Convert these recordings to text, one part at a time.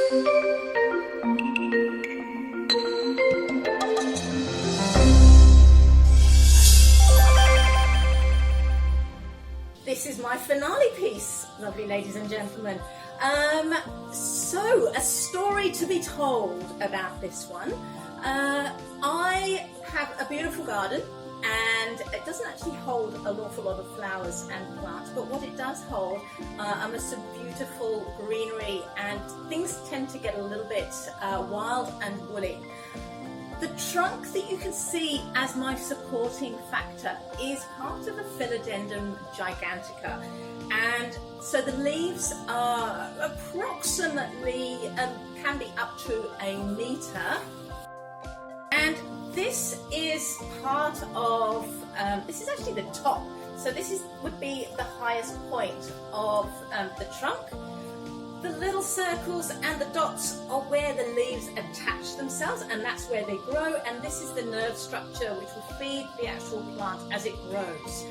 This is my finale piece, lovely ladies and gentlemen. So, a story to be told about this one. I have a beautiful garden, and it doesn't actually hold an awful lot of flowers and plants, but what it does hold are some beautiful greenery, and things tend to get a little bit wild and woolly. The trunk that you can see as my supporting factor is part of a Philodendron gigantica, and so the leaves are approximately, can be up to a metre, and this is part of, this is actually the top, so this would be the highest point of the trunk. The little circles and the dots are where the leaves attach themselves, and that's where they grow, and this is the nerve structure which will feed the actual plant as it grows.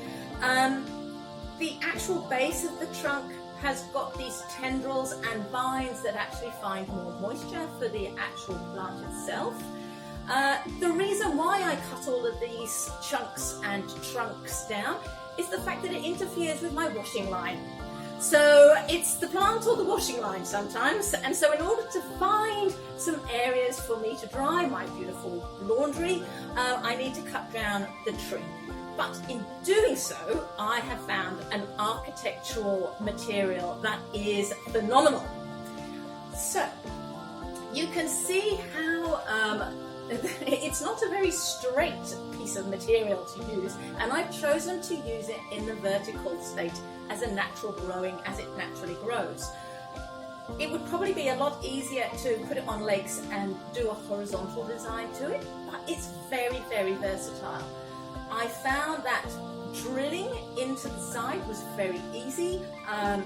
The actual base of the trunk has got these tendrils and vines that actually find more moisture for the actual plant itself. The reason why I cut all of these chunks and trunks down is the fact that it interferes with my washing line. So it's the plant or the washing line sometimes, and so in order to find some areas for me to dry my beautiful laundry, I need to cut down the tree. But in doing so, I have found an architectural material that is phenomenal. So you can see how it's not a very straight piece of material to use, and I've chosen to use it in the vertical state as a natural growing, as it naturally grows. It would probably be a lot easier to put it on legs and do a horizontal design to it, but it's very, very versatile. I found that drilling into the side was very easy,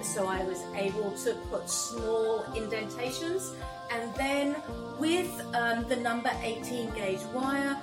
so I was able to put small indentations, and then with the number 18 gauge wire,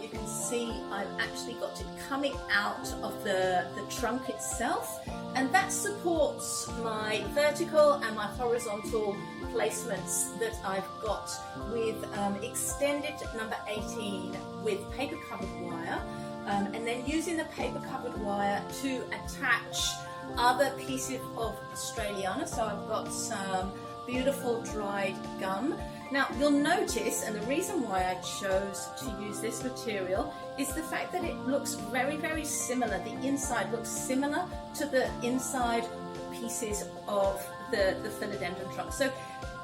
you can see I've actually got it coming out of the trunk itself, and that supports my vertical and my horizontal placements that I've got with extended number 18 with paper covered wire, and then using the paper covered wire to attach other pieces of Australiana. So I've got some beautiful dried gum. Now you'll notice, and the reason why I chose to use this material is the fact that it looks very, very similar. The inside looks similar to the inside pieces of the philodendron trunk. So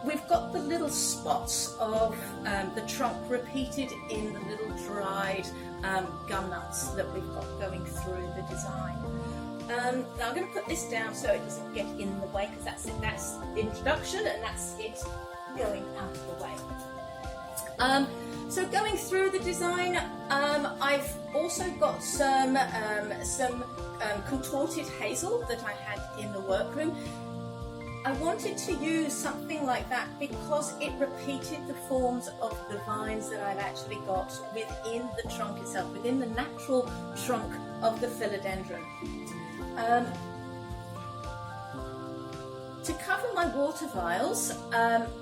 we've got the little spots of the trunk repeated in the little dried gum nuts that we've got going through the design. Now I'm going to put this down so it doesn't get in the way, because that's it. That's the introduction, and that's it going out of the way. So going through the design, I've also got some contorted hazel that I had in the workroom. I wanted to use something like that because it repeated the forms of the vines that I've actually got within the trunk itself, within the natural trunk of the philodendron. To cover my water vials,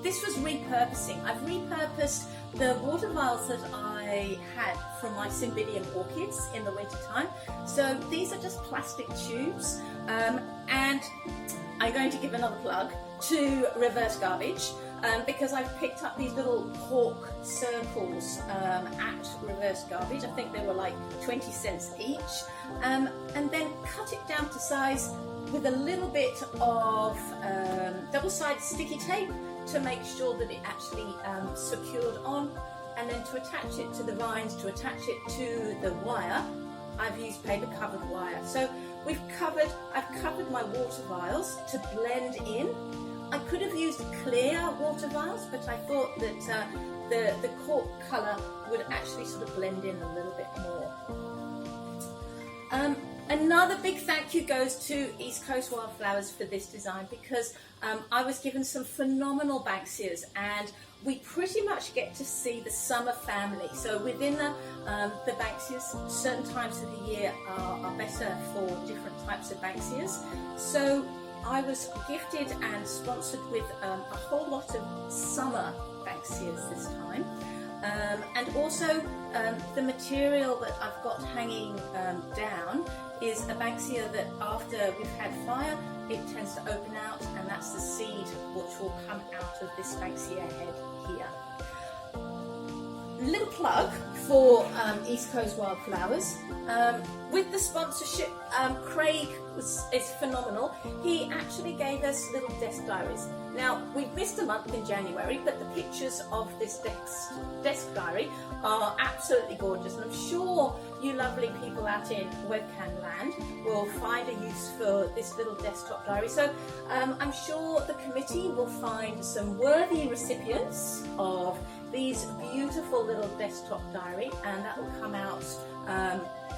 this was repurposing. I've repurposed the water vials that I had from my Cymbidium orchids in the winter time. So these are just plastic tubes, and I'm going to give another plug to reverse garbage, because I've picked up these little cork circles at reverse garbage. I think they were like 20 cents each, and then cut it down to size with a little bit of double-sided sticky tape to make sure that it actually secured on, and then to attach it to the vines, to attach it to the wire, I've used paper covered wire. So I've covered my water vials to blend in. I could have used clear water vials, but I thought that the cork colour would actually sort of blend in a little bit more. Another big thank you goes to East Coast Wildflowers for this design, because I was given some phenomenal Banksias, and we pretty much get to see the summer family. So within the Banksias, certain times of the year are better for different types of Banksias. So I was gifted and sponsored with a whole lot of summer Banksias this time. And also the material that I've got hanging down is a Banksia that after we've had fire, it tends to open out, and that's the seed which will come out of this Banksia head here. Little plug for East Coast Wildflowers. With the sponsorship, Craig is phenomenal. He actually gave us little desk diaries. Now, we've missed a month in January, but the pictures of this desk diary are absolutely gorgeous, and I'm sure you lovely people out in webcam land will find a use for this little desktop diary. So I'm sure the committee will find some worthy recipients of these beautiful little desktop diary, and that will come out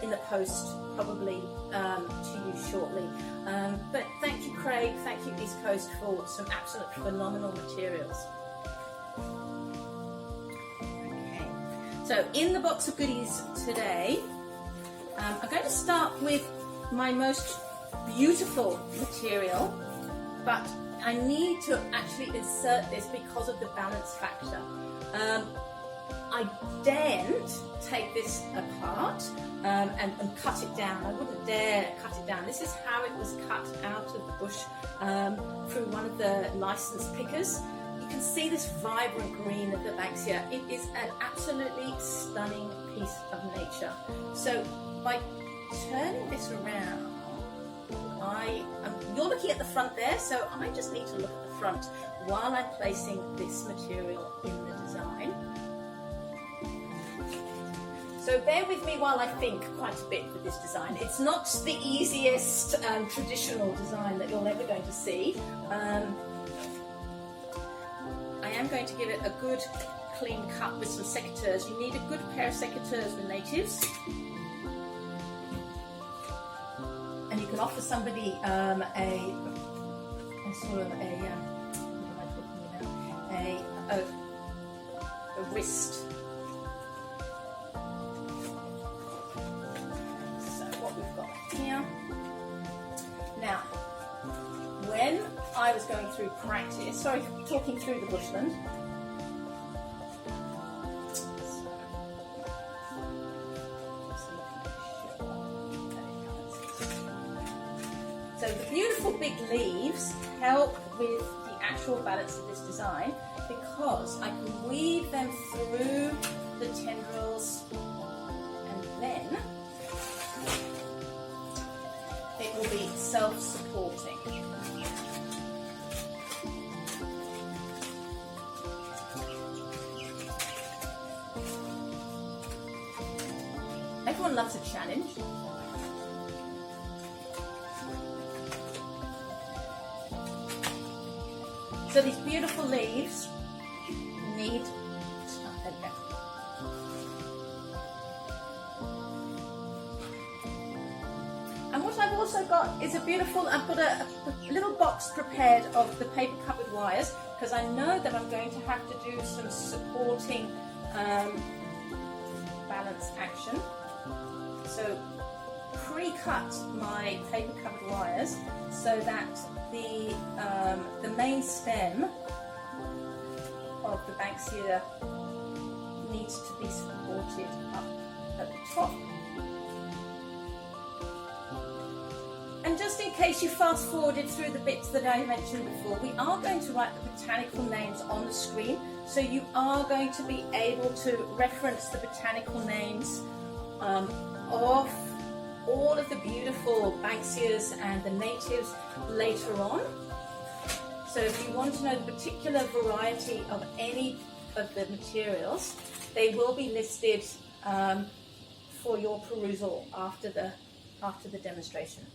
in the post probably to you shortly. But thank you, Craig, thank you East Coast for some absolutely phenomenal materials. Okay, so in the box of goodies today, I'm going to start with my most beautiful material, but I need to actually insert this because of the balance factor. I daren't take this apart and cut it down. I wouldn't dare cut it down. This is how it was cut out of the bush through one of the licensed pickers. You can see this vibrant green of the Banksia. It is an absolutely stunning piece of nature. So by turning this around, you're looking at the front there, so I just need to look at the front while I'm placing this material in the design. So bear with me while I think quite a bit with this design. It's not the easiest traditional design that you're ever going to see. I am going to give it a good clean cut with some secateurs. You need a good pair of secateurs with natives. And you can offer somebody a sort of a wrist. So what we've got here. Now, when I was going through practice, sorry, talking through the bushland. So the beautiful big leaves help with the actual balance of this design because I can weave them through the tendrils, and then it will be self-supporting. Everyone loves a challenge. So these beautiful leaves need, there we go. And what I've also got is I've got a little box prepared of the paper covered wires, because I know that I'm going to have to do some supporting balance action. So pre-cut my paper covered wires so that the main stem of the Banksia needs to be supported up at the top. And just in case you fast forwarded through the bits that I mentioned before, we are going to write the botanical names on the screen, so you are going to be able to reference the botanical names of all of the beautiful Banksias and the natives later on. So if you want to know the particular variety of any of the materials, they will be listed for your perusal after the demonstration.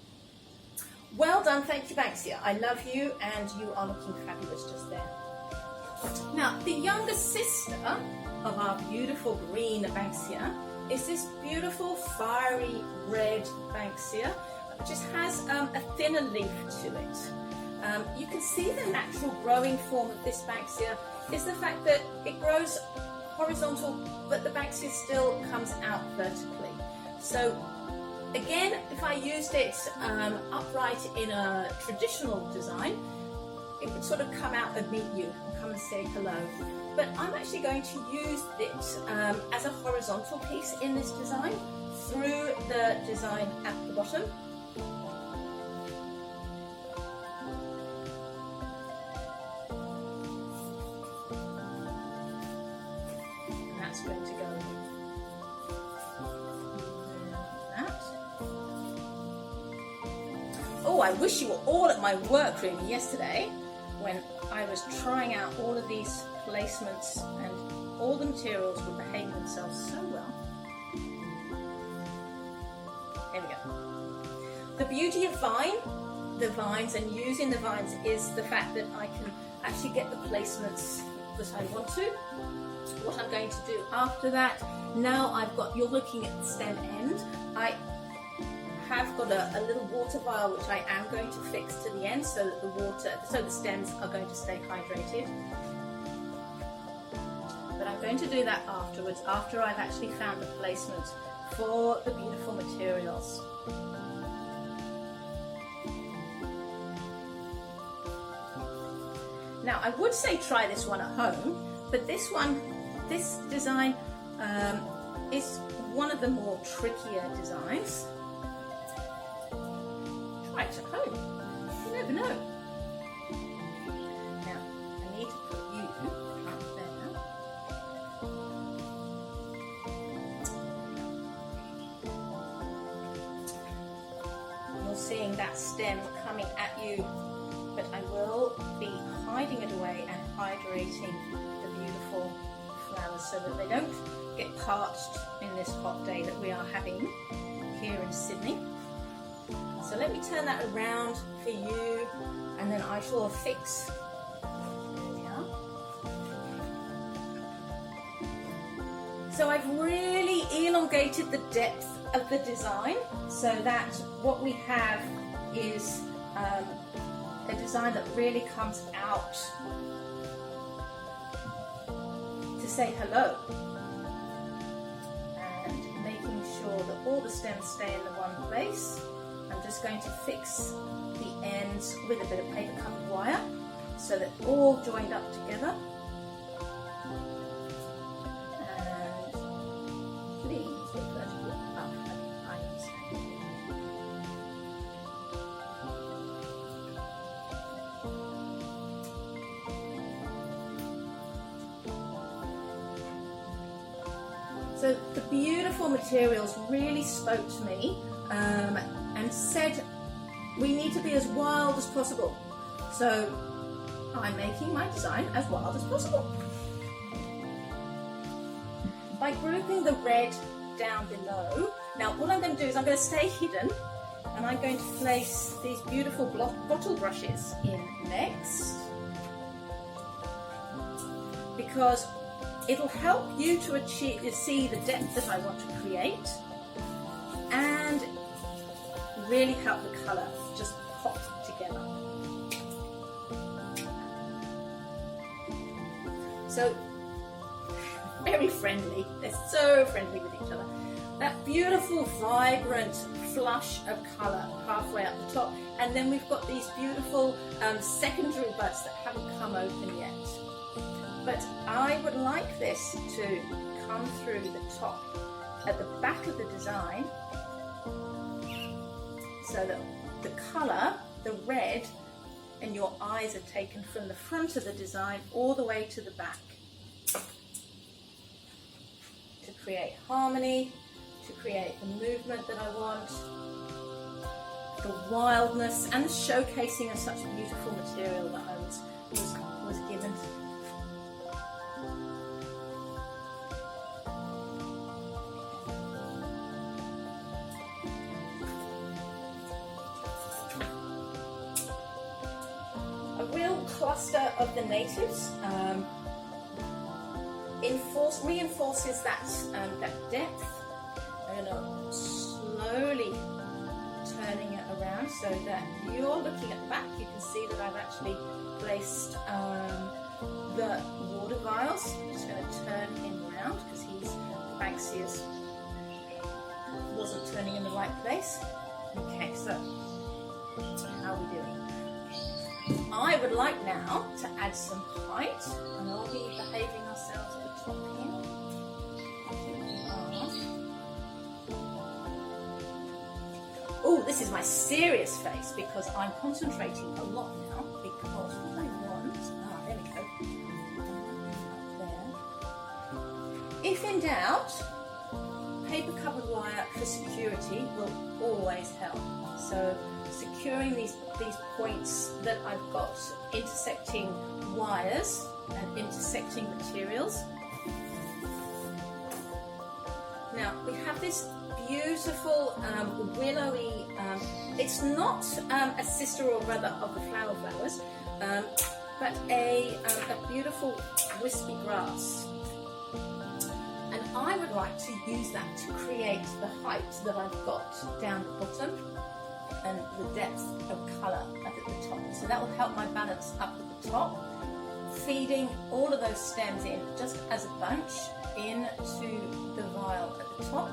Well done, thank you Banksia. I love you, and you are looking fabulous just there. Now, the younger sister of our beautiful green Banksia is this beautiful fiery red Banksia, which just has a thinner leaf to it. You can see the natural growing form of this Banksia is the fact that it grows horizontal, but the Banksia still comes out vertically. So again, if I used it upright in a traditional design, it would sort of come out and meet you and come and say hello. But I'm actually going to use it as a horizontal piece in this design through the design at the bottom. And that's going to go like that. Oh, I wish you were all at my workroom yesterday when I was trying out all of these placements, and all the materials were behaving themselves so well. There we go. The beauty of the vines and using the vines is the fact that I can actually get the placements that I want to. What I'm going to do after that, now you're looking at the stem end, I have got a little water vial which I am going to fix to the end so that the stems are going to stay hydrated. But I'm going to do that afterwards, after I've actually found the placement for the beautiful materials. Now I would say try this one at home, but this design is one of the more trickier designs. Try it at home, you never know. Now I need to put you up there. You're seeing that stem coming at you, but I will be hiding it away and hydrating the beautiful flowers so that they don't get parched in this hot day that we are having here in Sydney. So let me turn that around for you, and then I shall fix. There we are. So I've really elongated the depth of the design so that what we have is a design that really comes out to say hello, and making sure that all the stems stay in the one place. I'm just going to fix the ends with a bit of paper covered wire so that all joined up together. And please look vertical up and behind. So the beautiful materials really spoke to me and said we need to be as wild as possible. So I'm making my design as wild as possible. By grouping the red down below, now what I'm going to do is I'm going to stay hidden, and I'm going to place these beautiful bottle brushes in next, because it'll help you to see the depth that I want to create, and really help the colour just pop together. So very friendly, they're so friendly with each other. That beautiful vibrant flush of colour halfway up the top, and then we've got these beautiful secondary buds that haven't come open yet. But I would like this to come through the top at the back of the design, so that the colour, the red, and your eyes are taken from the front of the design all the way to the back, to create harmony, to create the movement that I want, the wildness and the showcasing of such beautiful material that I was given. Cluster of the natives reinforces that depth. I'm going to slowly turning it around so that you're looking at the back. You can see that I've actually placed the water vials. I'm just going to turn him around because he's Banksia's wasn't turning in the right place. Okay, so how are we doing? I would like now to add some height, and are we behaving ourselves at the top here? Oh, this is my serious face because I'm concentrating a lot now because what I want, there we go, up there. If in doubt, paper covered wire for security will always help. So securing these points that I've got intersecting wires and intersecting materials. Now we have this beautiful willowy, it's not a sister or brother of the flower flowers, but a beautiful wispy grass. And I would like to use that to create the height that I've got down the bottom and the depth of colour up at the top. So that will help my balance up at the top, feeding all of those stems in just as a bunch into the vial at the top.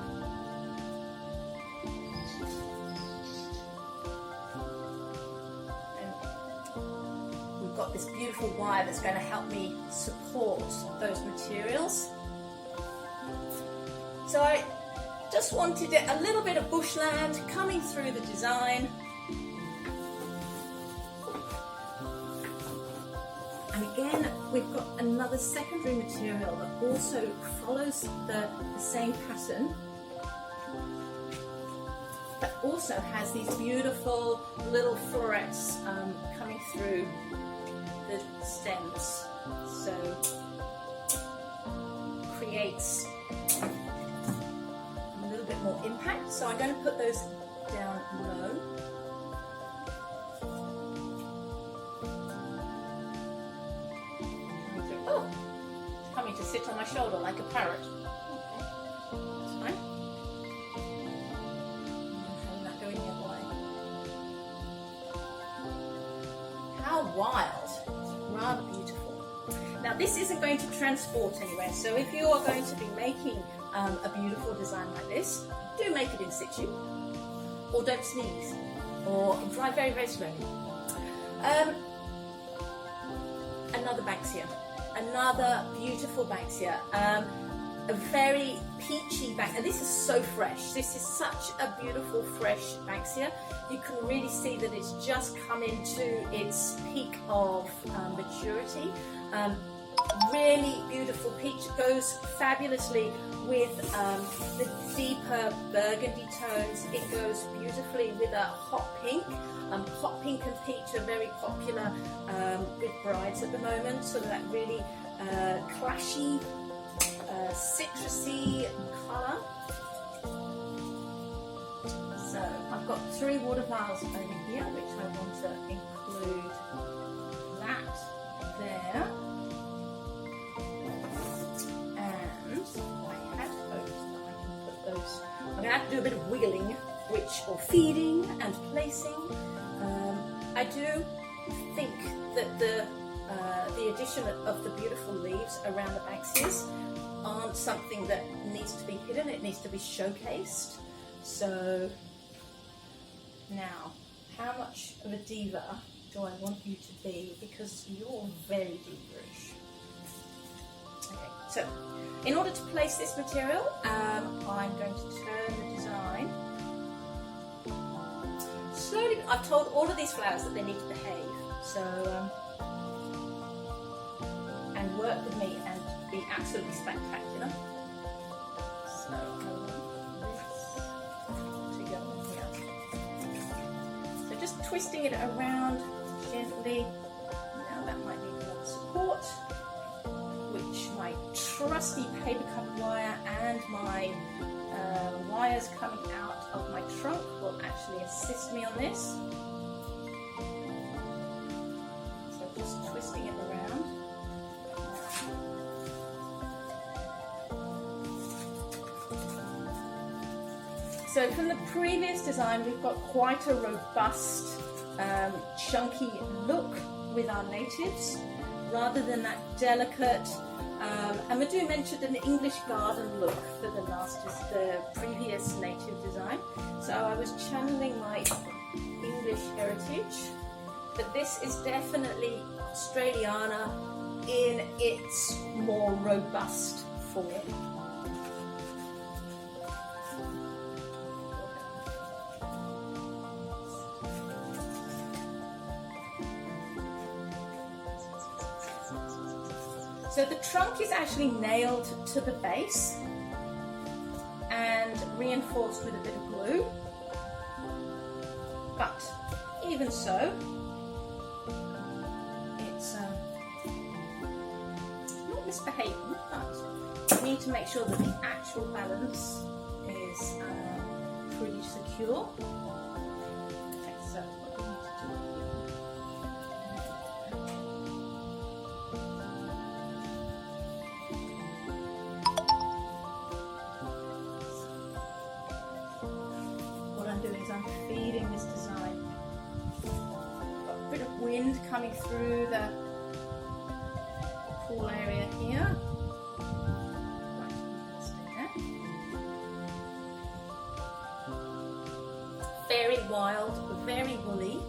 And we've got this beautiful wire that's going to help me support those materials. So I just wanted a little bit of bushland coming through the design. And again, we've got another secondary material that also follows the same pattern, but also has these beautiful little florets coming through the stems. So creates more impact, so I'm going to put those down low. Oh, it's coming to sit on my shoulder like a parrot. Okay, that's fine. I'm not going the other way. How wild! Rather beautiful. Now this isn't going to transport anywhere, so if you are going to be making a beautiful design like this, do make it in situ, or don't sneeze, or dry very, very slowly. Another Banksia, another beautiful Banksia, a very peachy Banksia, and this is so fresh. This is such a beautiful fresh Banksia. You can really see that it's just come into its peak of maturity. Really beautiful peach, goes fabulously with the deeper burgundy tones. It goes beautifully with a hot pink. Hot pink and peach are very popular with brides at the moment, so that really clashy, citrusy colour. So I've got 3 water vials over here, which I want to include that there. I'm going to have to do a bit of wiggling, or feeding and placing. I do think that the addition of the beautiful leaves around the Banksias aren't something that needs to be hidden, it needs to be showcased. So now, how much of a diva do I want you to be? Because you're very diva-ish. Okay, so in order to place this material, I'm going to turn the design slowly. I've told all of these flowers that they need to behave, so and work with me and be absolutely spectacular. So I want this to go in here. So just twisting it around gently. Now that might need more support, which my trusty paper covered wire and my wires coming out of my trunk will actually assist me on this. So just twisting it around. So from the previous design, we've got quite a robust, chunky look with our natives, rather than that delicate, And Madhu mentioned an English garden look for the previous native design. So I was channeling my English heritage, but this is definitely Australiana in its more robust form. So the trunk is actually nailed to the base and reinforced with a bit of glue, but even so, it's not misbehaving, but you need to make sure that the actual balance is pretty secure. Okay, so what we need to do is I'm feeding this design. Got a bit of wind coming through the pool area here. Right, stay there. Very wild, very woolly.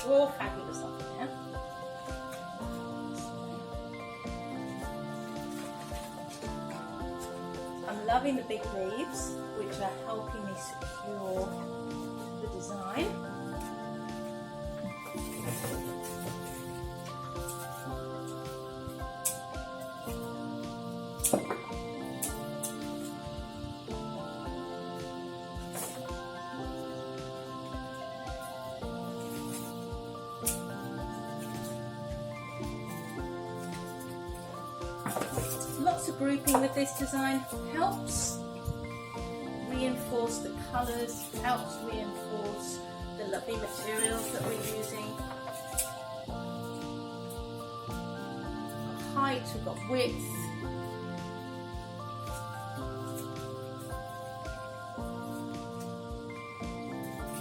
We're all fabulous up in there. I'm loving the big leaves, which are helping me secure the design. Lots of grouping with this design helps reinforce the colours, helps reinforce the lovely materials that we're using. Height, we've got width.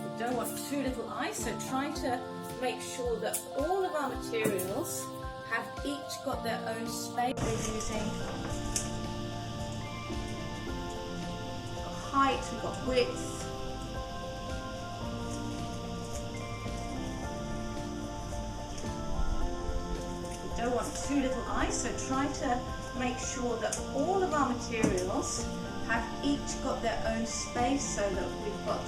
We don't want too little ice, so try to make sure that all of our materials have each got their own space. We're using height, we've got width. We don't want too little ice, so try to make sure that all of our materials have each got their own space so that we've got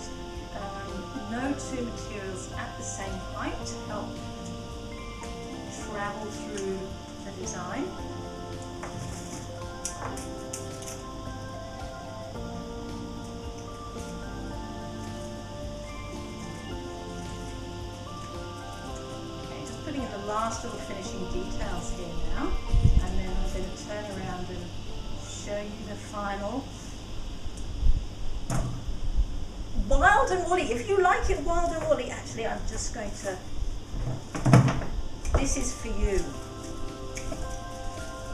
no two materials at the same height to help travel through the design. Okay, just putting in the last little finishing details here now, and then I'm going to turn around and show you the final. Wild and woolly. If you like it wild and woolly, actually I'm just going to, this is for you.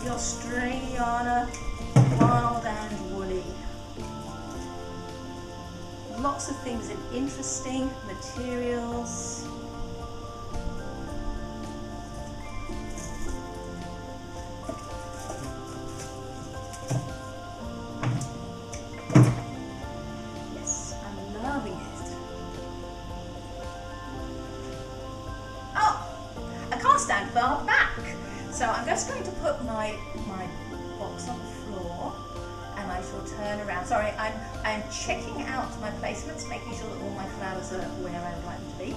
The Australiana wild and woolly. Lots of things and interesting materials. Yes, I'm loving it. Stand far back. So I'm just going to put my box on the floor and I shall turn around. Sorry, I'm checking out my placements, making sure that all my flowers are where I would like them to be.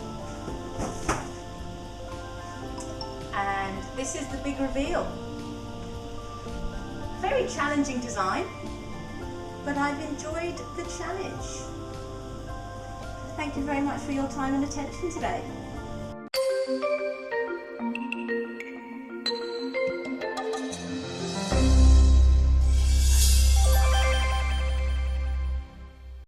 And this is the big reveal. Very challenging design, but I've enjoyed the challenge. Thank you very much for your time and attention today.